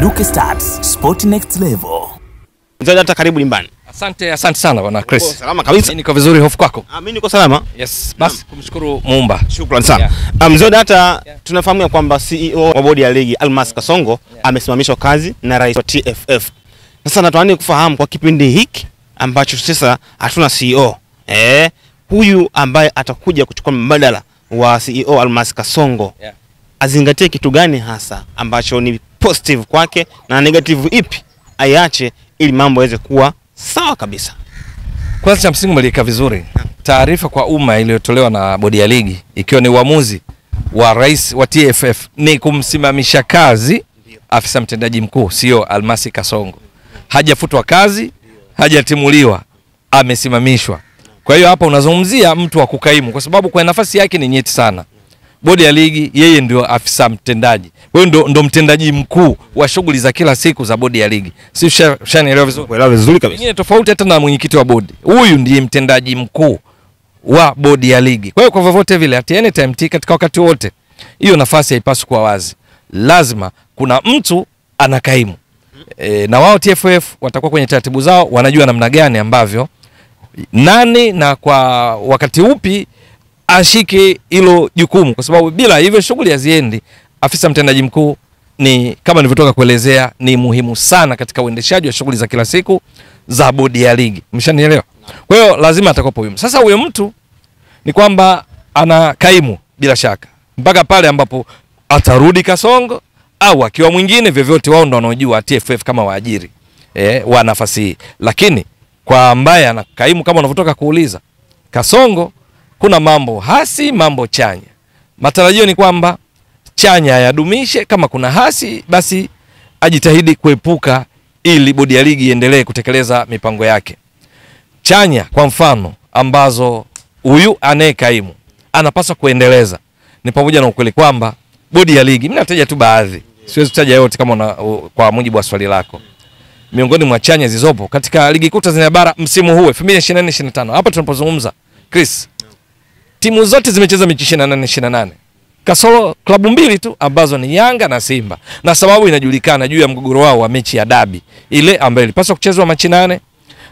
Duke Stats, Sport Next Level. Mzee Data, karibu nyumbani. Asante sana bwana Chris. Salama kabisa. Mimi niko vizuri, hofu kwako? Mimi niko salama. Yes, basi kumshukuru Muumba. Shukrani sana. Mzee Data, tunafahamu ya kwamba CEO wa bodi ya ligi Almas Kasongo amesimamishwa kazi na rais wa TFF. Sasa natamani kufahamu kwa kipindi hiki ambacho sasa hatuna CEO. Huyu ambaye atakuja kuchukua mbadala wa CEO Almas Kasongo. Azingatie kitu gani hasa ambacho ni positive kwake na negative ipi aiache ili mambo yaweze kuwa sawa kabisa? Kwanza cha msingi mlika vizuri. Taarifa kwa umma iliyotolewa na bodi ya ligi ikiwa ni uamuzi wa rais wa TFF ni kumsimamisha kazi afisa mtendaji mkuu CEO Almas Kasongo. Hajafutwa kazi, hajatimuliwa, amesimamishwa. Kwa hiyo hapa unazungumzia mtu wa kukaimu kwa sababu kwa nafasi yake ni nyeti sana. Bodi ya ligi yeye ndio afisa mtendaji. Wewe ndo mtendaji mkuu wa shughuli za kila siku za bodi ya ligi. Si ushanielewa vizuri? Kuelewa vizuri kabisa. Nyingine tofauti hata na mwenyekiti wa bodi. Huyu ndiye mtendaji mkuu wa bodi ya ligi. Kwa hiyo kwa vyovyote vile at any time katika wakati wote hiyo nafasi haipaswi kuwa wazi. Lazima kuna mtu anakaimu. Na wao TFF watakuwa kwenye taratibu zao, wanajua namna gani ambavyo nani na kwa wakati upi ashike hilo jukumu, kwa sababu bila hivyo shughuli haziendi. Afisa mtendaji mkuu ni kama nilivyotoka kuelezea ni muhimu sana katika uendeshaji wa shughuli za kila siku za bodi ya ligi. Mshanielewa? Kwa hiyo lazima atakopo huyo. Sasa huyo mtu ni kwamba ana kaimu bila shaka mpaka pale ambapo atarudi Kasongo au akiwa mwingine, vyovyote wao ndio wanaojua TFF kama waajiri wa nafasi hii. Lakini kwa ambaye ana kaimu kama unavyotoka kuuliza Kasongo, kuna mambo hasi, mambo chanya. Matarajio ni kwamba chanya yadumishe, kama kuna hasi basi ajitahidi kuepuka ili bodi ya ligi iendelee kutekeleza mipango yake. Chanya kwa mfano ambazo huyu anayekaimu anapaswa kuendeleza ni pamoja na ukweli kwamba bodi ya ligi, mimi nataja tu baadhi, siwezi kutaja yote kama kwa mujibu wa swali lako. Miongoni mwa chanya zilizopo katika ligi kuu Tanzania bara msimu huu 2024-25, hapa tunapozungumza Chris, timu zote zimecheza mechi 28 kasoro klabu mbili tu ambazo ni Yanga na Simba, na sababu inajulikana juu ya mgogoro wao wa mechi ya dabi ile ambayo ilipaswa kuchezwa Machi 8,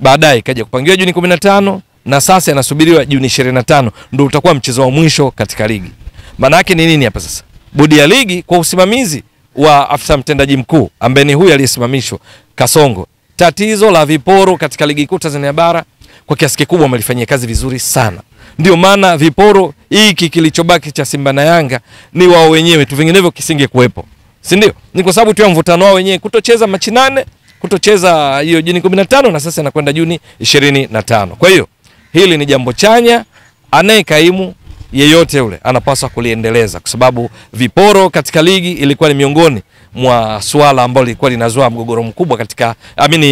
baadaye ikaja kupangiwa Juni 15 na sasa inasubiriwa Juni 25 ndio utakuwa mchezo wa mwisho katika ligi. Maana yake ni nini hapa sasa? Bodi ya ligi kwa usimamizi wa afisa mtendaji mkuu ambaye ni huyu aliyesimamishwa Kasongo, tatizo la viporo katika ligi kuu Tanzania bara kwa kiasi kikubwa wamelifanyia kazi vizuri sana. Ndio maana viporo hiki kilichobaki cha Simba na Yanga ni wao wenyewe tu, vinginevyo kisinge kuwepo. Si ndio? Ni kwa sababu tu ya mvutano wao wenyewe kutocheza Machi 8, kutocheza hiyo Juni 15 na sasa inakwenda Juni 25. Kwa hiyo hili ni jambo chanya, anayekaimu yeyote yule anapaswa kuliendeleza kwa sababu viporo katika ligi ilikuwa ni miongoni mwa swala ambalo lilikuwa linazua mgogoro mkubwa katika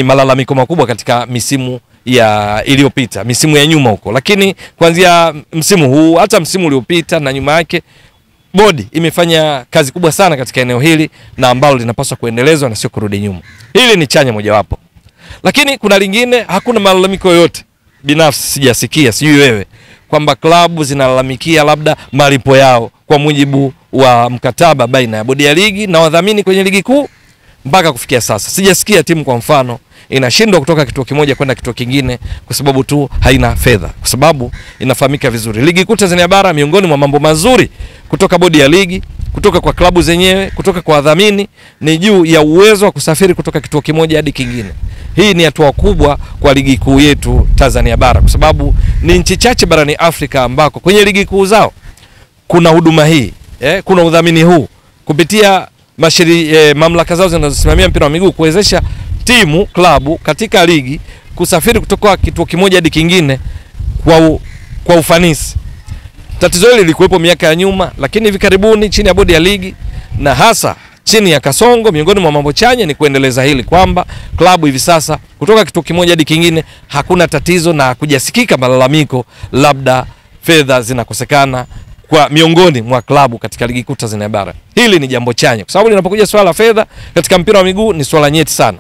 malalamiko makubwa katika misimu ya iliyopita, misimu ya nyuma huko. Lakini kuanzia msimu huu hata msimu uliopita na nyuma yake bodi imefanya kazi kubwa sana katika eneo hili na ambalo linapaswa kuendelezwa na sio kurudi nyuma. Hili ni chanya mojawapo. Lakini kuna lingine, hakuna malalamiko yoyote binafsi sijasikia, sijui wewe, kwamba klabu zinalalamikia labda malipo yao kwa mujibu wa mkataba baina ya bodi ya ligi na wadhamini kwenye ligi kuu. Mpaka kufikia sasa sijasikia timu kwa mfano inashindwa kutoka kituo kimoja kwenda kituo kingine kwa sababu tu haina fedha, kwa sababu inafahamika vizuri ligi kuu Tanzania bara miongoni mwa mambo mazuri kutoka bodi ya ligi, kutoka kwa klabu zenyewe, kutoka kwa wadhamini ni juu ya uwezo wa kusafiri kutoka kituo kimoja hadi kingine. Hii ni hatua kubwa kwa ligi kuu yetu Tanzania bara kwa sababu ni nchi chache barani Afrika ambako kwenye ligi kuu zao kuna huduma hii, kuna udhamini huu kupitia mamlaka zao zinazosimamia mpira wa miguu kuwezesha timu klabu katika ligi kusafiri kutoka kituo kimoja hadi kingine kwa ufanisi. Tatizo hili lilikuwepo miaka ya nyuma, lakini hivi karibuni chini ya bodi ya ligi na hasa chini ya Kasongo, miongoni mwa mambo chanya ni kuendeleza hili kwamba klabu hivi sasa kutoka kituo kimoja hadi kingine hakuna tatizo na kujasikika malalamiko labda fedha zinakosekana kwa miongoni mwa klabu katika ligi kuu Tanzania bara. Hili ni jambo chanya kwa sababu linapokuja swala la fedha katika mpira wa miguu ni swala nyeti sana.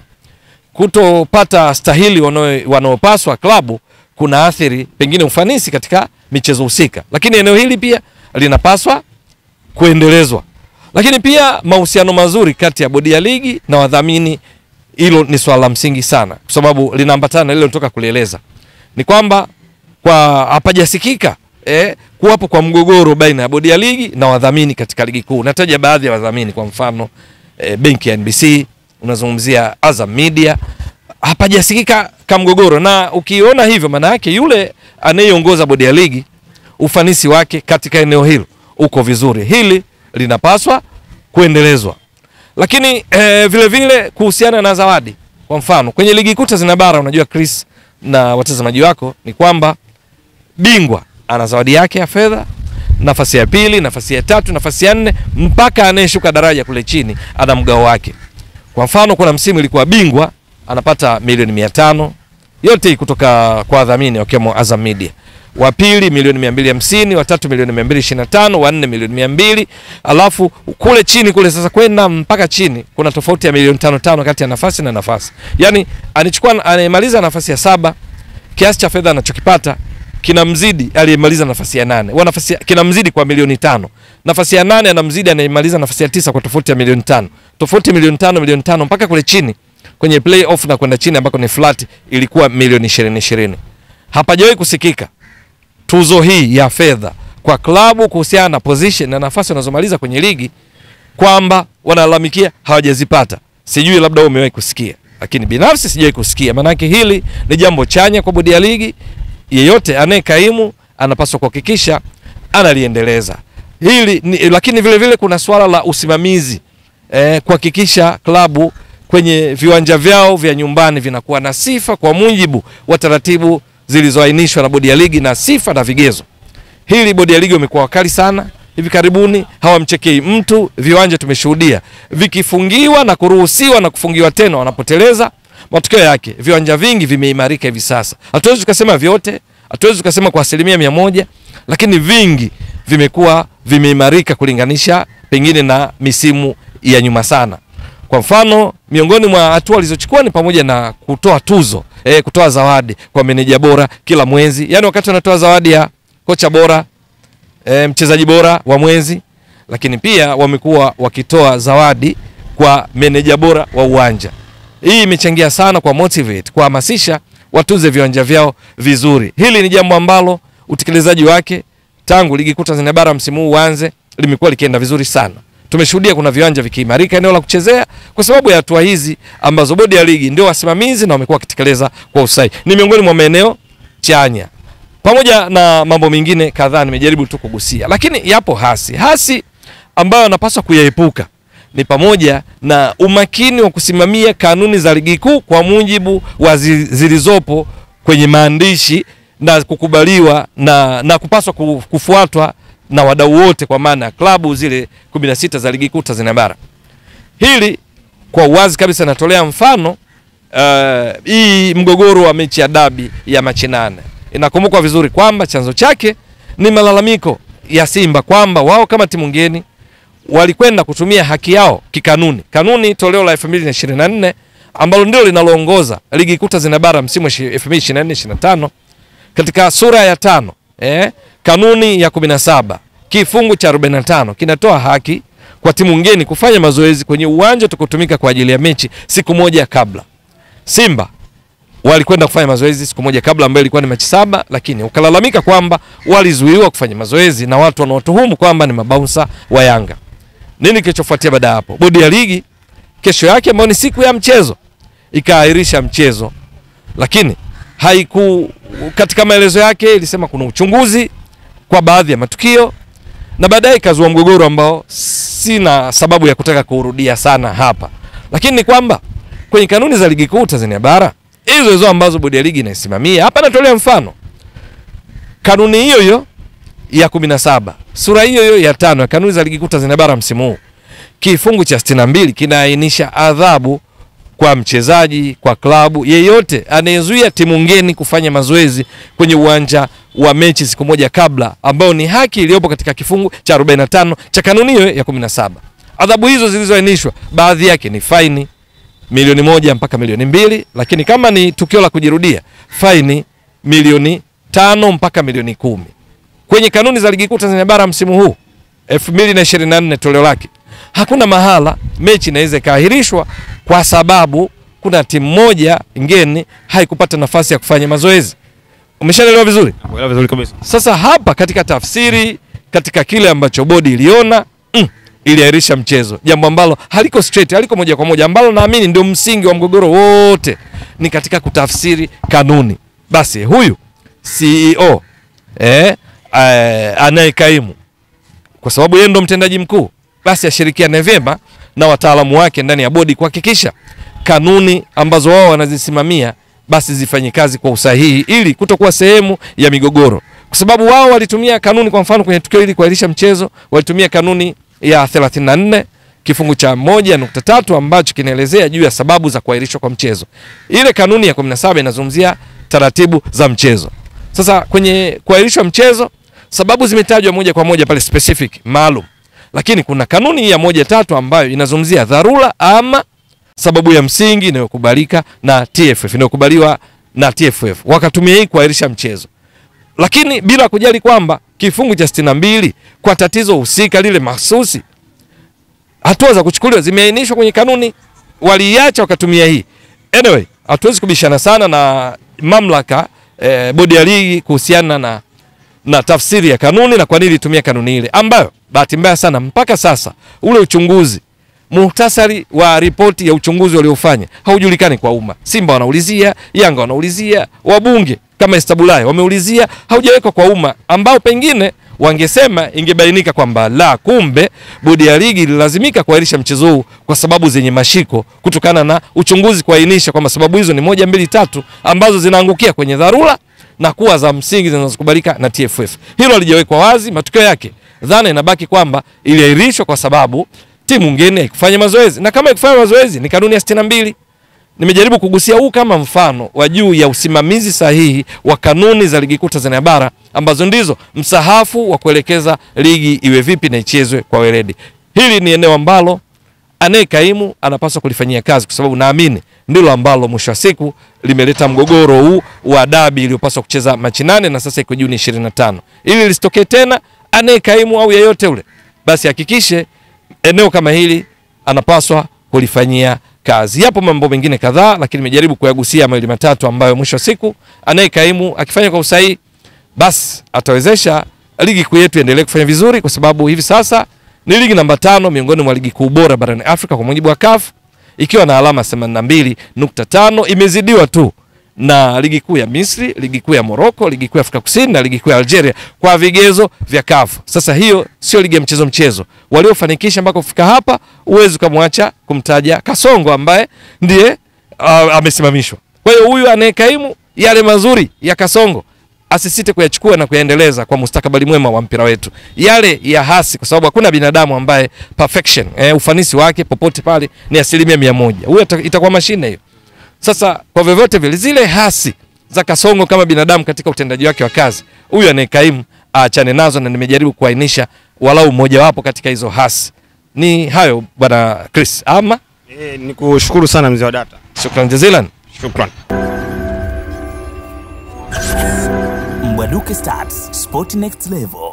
Kutopata stahili wanaopaswa klabu kuna athiri pengine ufanisi katika michezo husika. Lakini eneo hili pia linapaswa kuendelezwa. Lakini pia mahusiano mazuri kati ya bodi ya ligi na wadhamini, hilo ni swala la msingi sana, kwa sababu linaambatana na ile nilitoka kulieleza. Ni kwamba kwa hapajasikika kuwapo kwa mgogoro baina ya bodi ya ligi na wadhamini katika ligi kuu. Nataja baadhi ya wadhamini, kwa mfano benki ya NBC, unazungumzia Azam Media, hapajasikika kama mgogoro. Na ukiona hivyo, maana yake yule anayeongoza bodi ya ligi, ufanisi wake katika eneo hilo uko vizuri. Hili linapaswa kuendelezwa. Lakini vile vile kuhusiana na zawadi, kwa mfano kwenye ligi kuu Tanzania bara, unajua Chris na watazamaji wako, ni kwamba bingwa ana zawadi yake ya fedha, nafasi ya pili, nafasi ya tatu, nafasi ya 4, mpaka anayeshuka daraja kule chini ana mgao wake. Kwa mfano kuna msimu ilikuwa bingwa anapata milioni 500, yote kutoka kwa wadhamini wakiwemo Azam Media. Wa pili milioni 250, wa tatu milioni 225, wa 4 milioni 200. Alafu kule chini kule sasa kwenda mpaka chini kuna tofauti ya milioni 5 kati ya nafasi na nafasi. Yaani anayemaliza nafasi ya 7, kiasi cha fedha anachokipata kinamzidi aliyemaliza nafasi ya 8. Wa nafasi kinamzidi kwa milioni 5. Nafasi ya 8 anamzidi anayemaliza nafasi ya 9 kwa tofauti ya milioni 5. Tofauti milioni 5 mpaka kule chini kwenye playoff na kwenda chini ambako ni flat ilikuwa milioni 20. Hapajawahi kusikika tuzo hii ya fedha kwa klabu kuhusiana na position na nafasi wanazomaliza kwenye ligi kwamba wanalalamikia hawajazipata. Sijui labda wewe umewahi kusikia, lakini binafsi sijawahi kusikia. Maana yake hili ni jambo chanya kwa bodi ya ligi. Yeyote anayekaimu anapaswa kuhakikisha analiendeleza hili lakini vile vile kuna swala la usimamizi, kuhakikisha klabu kwenye viwanja vyao vya nyumbani vinakuwa na sifa kwa mujibu wa taratibu zilizoainishwa na bodi ya ligi na sifa na vigezo. Hili bodi ya ligi wamekuwa wakali sana. Hivi karibuni hawamchekei mtu. Viwanja tumeshuhudia vikifungiwa na kuruhusiwa na kufungiwa tena wanapoteleza. Matokeo yake viwanja vingi vimeimarika hivi sasa. Hatuwezi tukasema vyote, hatuwezi tukasema kwa 100%, lakini vingi vimekuwa vimeimarika kulinganisha pengine na misimu ya nyuma sana. Kwa mfano, miongoni mwa hatua walizochukua ni pamoja na kutoa tuzo, kutoa zawadi kwa meneja bora kila mwezi. Yaani wakati wanatoa zawadi ya kocha bora, mchezaji bora wa mwezi, lakini pia wamekuwa wakitoa zawadi kwa meneja bora wa uwanja. Hii imechangia sana kwa motivate, kuhamasisha watunze viwanja vyao vizuri. Hili ni jambo ambalo utekelezaji wake tangu ligi kuu Tanzania bara msimu huu uanze limekuwa likienda vizuri sana. Tumeshuhudia kuna viwanja vikiimarika eneo la kuchezea kwa sababu ya hatua hizi ambazo bodi ya ligi ndio wasimamizi na wamekuwa wakitekeleza kwa usahihi. Ni miongoni mwa maeneo chanya. Pamoja na mambo mengine kadhaa nimejaribu tu kugusia, lakini yapo hasi ambayo napaswa kuyaepuka. Ni pamoja na umakini wa kusimamia kanuni za ligi kuu kwa mujibu wa zilizopo kwenye maandishi na kukubaliwa na kupaswa kufuatwa na wadau wote, kwa maana klabu zile 16 za ligi kuu Tanzania bara. Hili kwa uwazi kabisa natolea mfano hii mgogoro wa mechi ya dabi ya Machi 8. Inakumbukwa vizuri kwamba chanzo chake ni malalamiko ya Simba kwamba wao kama timu ngeni walikwenda kutumia haki yao kikanuni. Kanuni toleo la 2024 ambalo ndio linaloongoza ligi kuu Tanzania bara msimu 2024-25 katika sura ya 5, kanuni ya 17 kifungu cha 45 kinatoa haki kwa timu ngeni kufanya mazoezi kwenye uwanja utakaotumika kwa ajili ya mechi siku moja kabla. Simba walikwenda kufanya mazoezi siku moja kabla ambayo ilikuwa ni Machi 7, lakini ukalalamika kwamba walizuiwa kufanya mazoezi na watu wanaotuhumu kwamba ni mabouncer wa Yanga. Nini kilichofuatia baada hapo? Bodi ya ligi kesho yake ambayo ni siku ya mchezo ikaahirisha mchezo, lakini katika maelezo yake ilisema kuna uchunguzi kwa baadhi ya matukio, na baadaye ikazua mgogoro ambao sina sababu ya kutaka kurudia sana hapa. Lakini ni kwamba kwenye kanuni za ligi kuu Tanzania bara hizo ambazo bodi ya ligi inasimamia, hapa natolea mfano kanuni hiyo ya 17 sura hiyo ya 5 ya kanuni za ligi kuu Tanzania bara msimu huu, kifungu cha 62 kinaainisha adhabu kwa mchezaji, kwa klabu yeyote anayezuia timu ngeni kufanya mazoezi kwenye uwanja wa mechi siku moja kabla, ambao ni haki iliyopo katika kifungu cha 45 cha kanuni hiyo ya 17. Adhabu hizo zilizoainishwa baadhi yake ni faini milioni 1 mpaka milioni 2, lakini kama ni tukio la kujirudia faini milioni 5 mpaka milioni 10. Kwenye kanuni za ligi kuu Tanzania bara msimu huu 2024 toleo lake hakuna mahala mechi inaweza kaahirishwa kwa sababu kuna timu moja ngeni haikupata nafasi ya kufanya mazoezi. Umeshaelewa vizuri? Naelewa vizuri kabisa. Sasa hapa katika tafsiri, katika kile ambacho bodi iliona, iliahirisha mchezo. Jambo ambalo haliko straight, haliko moja kwa moja, ambalo naamini ndio msingi wa mgogoro wote ni katika kutafsiri kanuni. Basi huyu CEO anayekaimu, kwa sababu yeye ndo mtendaji mkuu, basi ashirikiane vyema na wataalamu wake ndani ya bodi kuhakikisha kanuni ambazo wao wanazisimamia basi zifanye kazi kwa usahihi ili kutokuwa sehemu ya migogoro. Kwa sababu wao walitumia kanuni, kwa mfano kwenye tukio hili kuahirisha mchezo, walitumia kanuni ya 34 kifungu cha 1.3 ambacho kinaelezea juu ya sababu za kuahirishwa kwa mchezo. Ile kanuni ya 17 inazungumzia taratibu za mchezo. Sasa kwenye kuahirishwa mchezo sababu zimetajwa moja kwa moja pale specific maalum. Lakini kuna kanuni ya 1.3 ambayo inazungumzia dharura ama sababu ya msingi inayokubalika na TFF, inayokubaliwa na TFF. Wakatumia hii kuahirisha mchezo. Lakini bila kujali kwamba kifungu cha 62 kwa tatizo husika lile mahsusi, hatua za kuchukuliwa zimeainishwa kwenye kanuni, waliacha wakatumia hii. Anyway, hatuwezi kubishana sana na mamlaka bodi ya ligi kuhusiana na tafsiri ya kanuni na kwa nini ilitumia kanuni ile, ambayo bahati mbaya sana mpaka sasa ule uchunguzi, muhtasari wa ripoti ya uchunguzi waliofanya haujulikani kwa umma. Simba wanaulizia, Yanga wanaulizia, wabunge kama Estabulai wameulizia, haujawekwa kwa umma, ambao pengine wangesema ingebainika kwamba la kumbe bodi ya ligi ililazimika kuahirisha mchezo huu kwa sababu zenye mashiko, kutokana na uchunguzi kuainisha kwamba sababu hizo ni 1, 2, 3 ambazo zinaangukia kwenye dharura na kuwa za msingi zinazokubalika na TFF. Hilo halijawekwa wazi. Matokeo yake dhana inabaki kwamba iliahirishwa kwa sababu timu ngeni haikufanya mazoezi, na kama haikufanya mazoezi ni kanuni ya 62. Nimejaribu kugusia huu kama mfano wa juu ya usimamizi sahihi wa kanuni za ligi kuu Tanzania bara, ambazo ndizo msahafu wa kuelekeza ligi iwe vipi na ichezwe kwa weledi. Hili ni eneo ambalo anayekaimu anapaswa kulifanyia kazi, kwa sababu naamini ndilo ambalo mwisho wa siku limeleta mgogoro huu wa dabi iliyopaswa kucheza Machi 8 na sasa iko Juni 25. Ili lisitokee tena, anayekaimu au yeyote ule, basi hakikishe eneo kama hili anapaswa kulifanyia kazi. Yapo mambo mengine kadhaa, lakini nimejaribu kuyagusia mawili matatu ambayo mwisho wa siku anayekaimu akifanya kwa usahihi, basi atawezesha ligi kuu yetu endelee kufanya vizuri, kwa sababu hivi sasa ni ligi namba 5 miongoni mwa ligi kuu bora barani Afrika kwa mujibu wa CAF, ikiwa na alama 82.5, imezidiwa tu na ligi kuu ya Misri, ligi kuu ya Morocco, ligi kuu ya Afrika Kusini na ligi kuu ya Algeria kwa vigezo vya CAF. Sasa hiyo sio ligi ya mchezo. Waliofanikisha mpaka kufika hapa, uwezo kumwacha kumtaja Kasongo ambaye ndiye amesimamishwa. Kwa hiyo huyu anayekaimu yale mazuri ya Kasongo asisite kuyachukua na kuyaendeleza kwa mustakabali mwema wa mpira wetu. Yale ya hasi, kwa sababu hakuna binadamu ambaye perfection, ufanisi wake popote pale ni 100%. Huyo itakuwa mashine hiyo. Sasa kwa vyovyote vile zile hasi za Kasongo kama binadamu katika utendaji wake wa kazi, huyu anayekaimu aachane nazo, na nimejaribu kuainisha walau mmoja wapo katika hizo hasi. Ni hayo bwana Chris. Ama nikushukuru sana mzee wa data. Shukran jazilan. Shukran. Mbwaduke Stats, Sport Next Level.